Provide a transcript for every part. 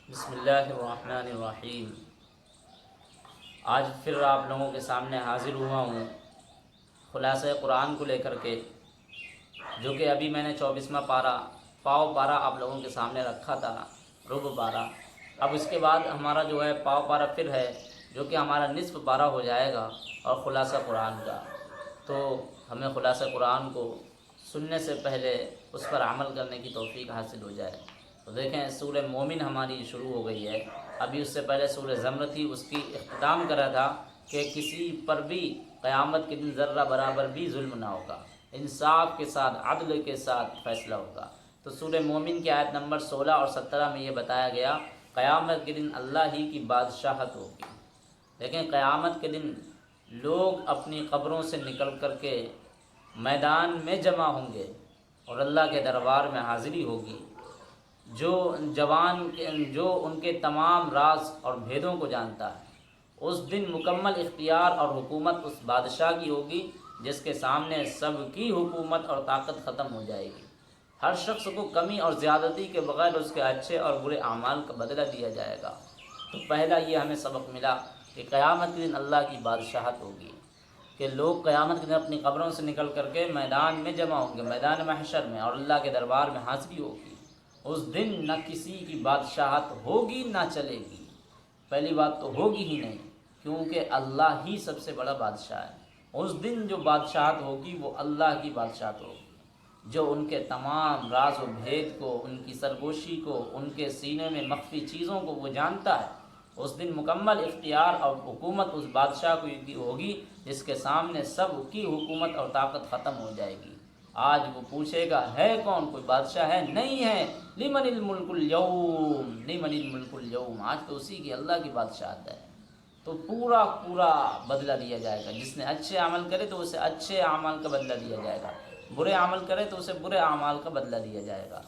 بسم اللہ الرحمن الرحیم۔ آج پھر آپ لوگوں کے سامنے حاضر ہوا ہوں خلاصہ قرآن کو لے کر کے، جو کہ ابھی میں نے 24واں پاؤ پارہ آپ لوگوں کے سامنے رکھا تھا، ربع پارہ۔ اب اس کے بعد ہمارا جو ہے پاؤ پارہ پھر ہے، جو کہ ہمارا نصف پارہ ہو جائے گا اور خلاصہ قرآن کا۔ تو ہمیں خلاصہ قرآن کو سننے سے پہلے اس پر عمل کرنے کی توفیق حاصل ہو جائے۔ تو دیکھیں سورہ مومن ہماری شروع ہو گئی ہے، ابھی اس سے پہلے سورہ زمر تھی، اس کی اختتام کرا تھا کہ کسی پر بھی قیامت کے دن ذرہ برابر بھی ظلم نہ ہوگا، انصاف کے ساتھ عدل کے ساتھ فیصلہ ہوگا۔ تو سورہ مومن کی آیت نمبر 16 اور 17 میں یہ بتایا گیا قیامت کے دن اللہ ہی کی بادشاہت ہوگی۔ لیکن قیامت کے دن لوگ اپنی قبروں سے نکل کر کے میدان میں جمع ہوں گے اور اللہ کے دربار میں حاضری ہوگی۔ جو ان کے تمام راز اور بھیدوں کو جانتا ہے، اس دن مکمل اختیار اور حکومت اس بادشاہ کی ہوگی جس کے سامنے سب کی حکومت اور طاقت ختم ہو جائے گی۔ ہر شخص کو کمی اور زیادتی کے بغیر اس کے اچھے اور برے اعمال کا بدلہ دیا جائے گا۔ تو پہلا یہ ہمیں سبق ملا کہ قیامت کے دن اللہ کی بادشاہت ہوگی، کہ لوگ قیامت کے دن اپنی قبروں سے نکل کر کے میدان میں جمع ہوں گے، میدان محشر میں، اور اللہ کے دربار میں حاضری ہوگی۔ اس دن نہ کسی کی بادشاہت ہوگی نہ چلے گی۔ پہلی بات تو ہوگی ہی نہیں، کیونکہ اللہ ہی سب سے بڑا بادشاہ ہے۔ اس دن جو بادشاہت ہوگی وہ اللہ کی بادشاہت ہوگی، جو ان کے تمام راز و بھید کو، ان کی سرگوشی کو، ان کے سینے میں مخفی چیزوں کو وہ جانتا ہے۔ اس دن مکمل اختیار اور حکومت اس بادشاہ کی ہوگی جس کے سامنے سب کی حکومت اور طاقت ختم ہو جائے گی۔ آج وہ پوچھے گا ہے کون؟ کوئی بادشاہ ہے؟ نہیں ہے۔ لمن الملک اليوم، لمن الملک اليوم، آج تو اسی کی، اللہ کی بادشاہت ہے۔ تو پورا بدلہ دیا جائے گا۔ جس نے اچھے عمل کرے تو اسے اچھے اعمال کا بدلہ دیا جائے گا، برے عمل کرے تو اسے برے اعمال کا بدلہ دیا جائے گا۔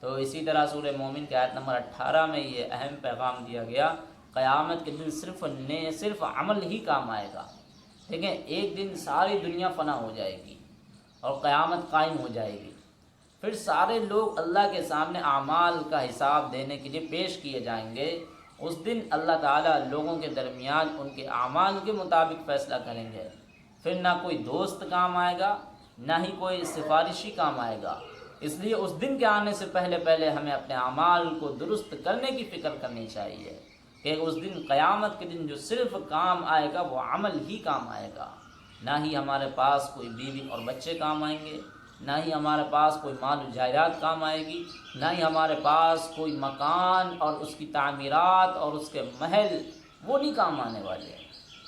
تو اسی طرح سورہ مومن کی آیت نمبر 18 میں یہ اہم پیغام دیا گیا، قیامت کے دن صرف عمل ہی کام آئے گا۔ دیکھیں ایک دن ساری دنیا فنا ہو جائے گی اور قیامت قائم ہو جائے گی، پھر سارے لوگ اللہ کے سامنے اعمال کا حساب دینے کے لیے پیش کیے جائیں گے۔ اس دن اللہ تعالیٰ لوگوں کے درمیان ان کے اعمال کے مطابق فیصلہ کریں گے۔ پھر نہ کوئی دوست کام آئے گا، نہ ہی کوئی سفارشی کام آئے گا۔ اس لیے اس دن کے آنے سے پہلے ہمیں اپنے اعمال کو درست کرنے کی فکر کرنی چاہیے، کہ اس دن قیامت کے دن جو صرف کام آئے گا وہ عمل ہی کام آئے گا۔ نہ ہی ہمارے پاس کوئی بیوی اور بچے کام آئیں گے، نہ ہی ہمارے پاس کوئی مال و جائیداد کام آئے گی، نہ ہی ہمارے پاس کوئی مکان اور اس کی تعمیرات اور اس کے محل، وہ نہیں کام آنے والے۔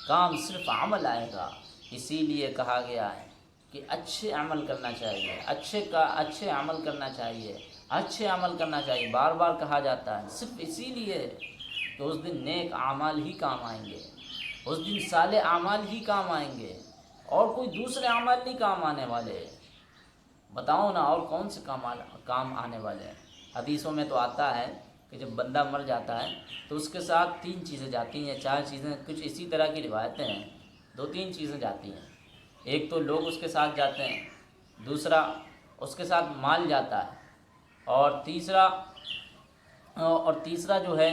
کام صرف عمل آئے گا۔ اسی لیے کہا گیا ہے کہ اچھے عمل کرنا چاہیے، اچھے عمل کرنا چاہیے، اچھے عمل کرنا چاہیے، بار بار کہا جاتا ہے، صرف اسی لیے کہ اس دن نیک اعمال ہی کام آئیں گے، اس دن صالح اعمال ہی کام آئیں گے، اور کوئی دوسرے اعمال نہیں کام آنے والے۔ بتاؤ نا اور کون سے کام آنے والے ہیں؟ حدیثوں میں تو آتا ہے کہ جب بندہ مر جاتا ہے تو اس کے ساتھ 3 چیزیں جاتی ہیں، 4 چیزیں، کچھ اسی طرح کی روایتیں ہیں، 2-3 چیزیں جاتی ہیں۔ ایک تو لوگ اس کے ساتھ جاتے ہیں، دوسرا اس کے ساتھ مال جاتا ہے، اور تیسرا جو ہے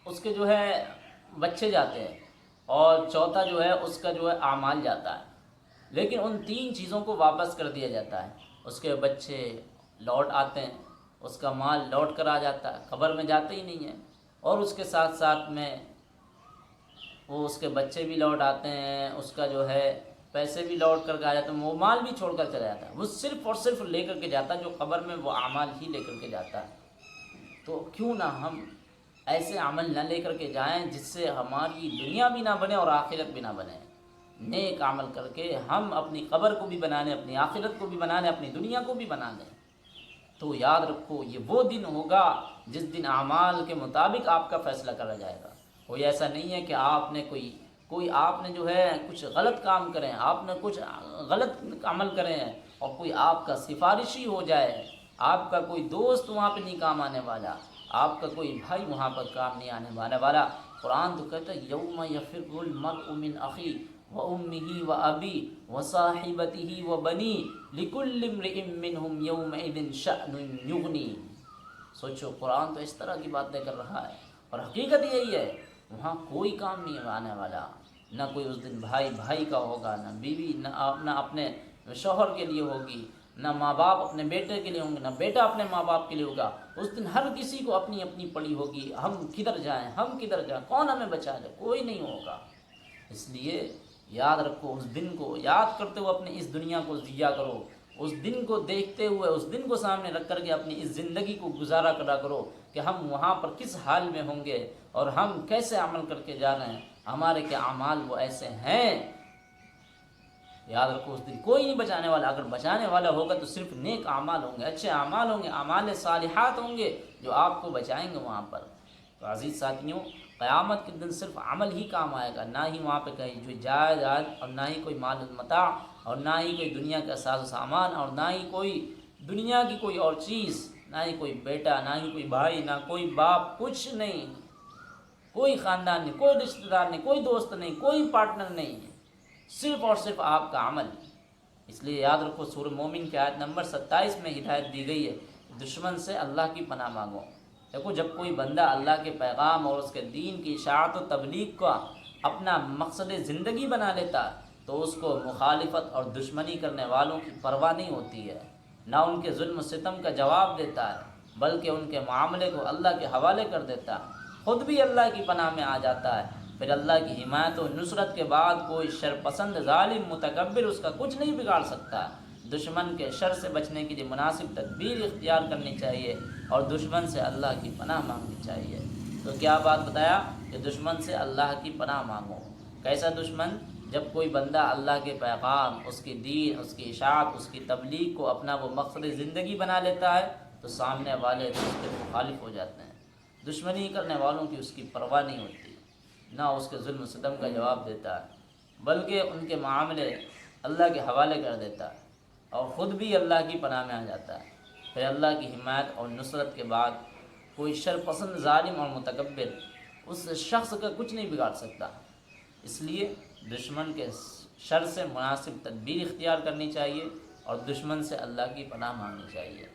اس کے جو ہے بچے جاتے ہیں، اور چوتھا جو ہے اس کا جو ہے اعمال جاتا ہے۔ لیکن ان 3 چیزوں کو واپس کر دیا جاتا ہے۔ اس کے بچے لوٹ آتے ہیں، اس کا مال لوٹ کر آ جاتا ہے، قبر میں جاتے ہی نہیں ہے، اور اس کے ساتھ میں وہ اس کے بچے بھی لوٹ آتے ہیں، اس کا جو ہے پیسے بھی لوٹ کر کے آ جاتے ہیں، وہ مال بھی چھوڑ کر چلا جاتا ہے۔ وہ صرف اور صرف لے کر کے جاتا ہے، جو قبر میں وہ اعمال ہی لے کر کے جاتا ہے۔ تو کیوں نہ ہم ایسے عمل نہ لے کر کے جائیں جس سے ہماری دنیا بھی نہ بنے اور آخرت بھی نہ بنے۔ نیک عمل کر کے ہم اپنی قبر کو بھی بنا لیں، اپنی آخرت کو بھی بنا لیں، اپنی دنیا کو بھی بنا لیں۔ تو یاد رکھو یہ وہ دن ہوگا جس دن اعمال کے مطابق آپ کا فیصلہ کرا جائے گا۔ کوئی ایسا نہیں ہے کہ آپ نے آپ نے جو ہے کچھ غلط کام کریں، آپ نے کچھ غلط عمل کریں اور کوئی آپ کا سفارشی ہو جائے، آپ کا کوئی دوست وہاں پہ نہیں کام آنے والا، آپ کا کوئی بھائی وہاں پر کام نہیں آنے والا۔ قرآن تو کہتا ہے یوم یفر المرء من اخی وامہ وابی وصاحبتہ وبنی لکل امرئ منہم یومئذ شأن یغنی۔ سوچو قرآن تو اس طرح کی باتیں کر رہا ہے، اور حقیقت یہی ہے وہاں کوئی کام نہیں آنے والا، نہ کوئی اس دن بھائی بھائی کا ہوگا، نہ بیوی نہ اپنے شوہر کے لیے ہوگی، نہ ماں باپ اپنے بیٹے کے لیے ہوں گے، نہ بیٹا اپنے ماں باپ کے لیے ہوگا۔ اس دن ہر کسی کو اپنی اپنی پڑی ہوگی، ہم کدھر جائیں، ہم کدھر جائیں، کون ہمیں بچا لے، کوئی نہیں ہوگا۔ اس لیے یاد رکھو، اس دن کو یاد کرتے ہوئے اپنی اس دنیا کو ضیاع کرو، اس دن کو دیکھتے ہوئے، اس دن کو سامنے رکھ کر کے اپنی اس زندگی کو گزارا کرا کرو کہ ہم وہاں پر کس حال میں ہوں گے اور ہم کیسے عمل کر کے جا رہے ہیں، ہمارے کیا اعمال وہ ایسے ہیں۔ یاد رکھو اس دن کوئی نہیں بچانے والا، اگر بچانے والا ہوگا تو صرف نیک اعمال ہوں گے، اچھے اعمال ہوں گے، اعمال صالحات ہوں گے جو آپ کو بچائیں گے وہاں پر۔ تو عزیز ساتھیوں، قیامت کے دن صرف عمل ہی کام آئے گا، نہ ہی وہاں پہ کہیں جو جائیداد، اور نہ ہی کوئی مال متاع، اور نہ ہی کوئی دنیا کا ساز و سامان، اور نہ ہی کوئی دنیا کی کوئی اور چیز، نہ ہی کوئی بیٹا، نہ ہی کوئی بھائی، نہ کوئی باپ، کچھ نہیں، کوئی خاندان نہیں، کوئی رشتہ دار نہیں، کوئی دوست نہیں، کوئی پارٹنر نہیں، صرف اور صرف آپ کا عمل۔ اس لیے یاد رکھو، سورہ مومن کی آیت نمبر 27 میں ہدایت دی گئی ہے، دشمن سے اللہ کی پناہ مانگو۔ دیکھو، جب کوئی بندہ اللہ کے پیغام اور اس کے دین کی اشاعت و تبلیغ کا اپنا مقصد زندگی بنا لیتا ہے تو اس کو مخالفت اور دشمنی کرنے والوں کی پرواہ نہیں ہوتی ہے، نہ ان کے ظلم و ستم کا جواب دیتا ہے، بلکہ ان کے معاملے کو اللہ کے حوالے کر دیتا ہے، خود بھی اللہ کی پناہ میں آ جاتا ہے۔ پھر اللہ کی حمایت و نصرت کے بعد کوئی شرپسند ظالم متکبر اس کا کچھ نہیں بگاڑ سکتا۔ دشمن کے شر سے بچنے کے لیے مناسب تدبیر اختیار کرنی چاہیے اور دشمن سے اللہ کی پناہ مانگنی چاہیے۔ تو کیا بات بتایا کہ دشمن سے اللہ کی پناہ مانگو۔ کیسا دشمن؟ جب کوئی بندہ اللہ کے پیغام، اس کی دین، اس کی اشاعت، اس کی تبلیغ کو اپنا وہ مقصد زندگی بنا لیتا ہے تو سامنے والے اس کے مخالف ہو جاتے ہیں، دشمنی کرنے والوں کی اس کی پرواہ نہیں ہوتی، نہ اس کے ظلم و ستم کا جواب دیتا ہے، بلکہ ان کے معاملے اللہ کے حوالے کر دیتا ہے اور خود بھی اللہ کی پناہ میں آ جاتا ہے۔ پھر اللہ کی حمایت اور نصرت کے بعد کوئی شرپسند ظالم اور متکبر اس شخص کا کچھ نہیں بگاڑ سکتا۔ اس لیے دشمن کے شر سے مناسب تدبیر اختیار کرنی چاہیے اور دشمن سے اللہ کی پناہ مانگنی چاہیے۔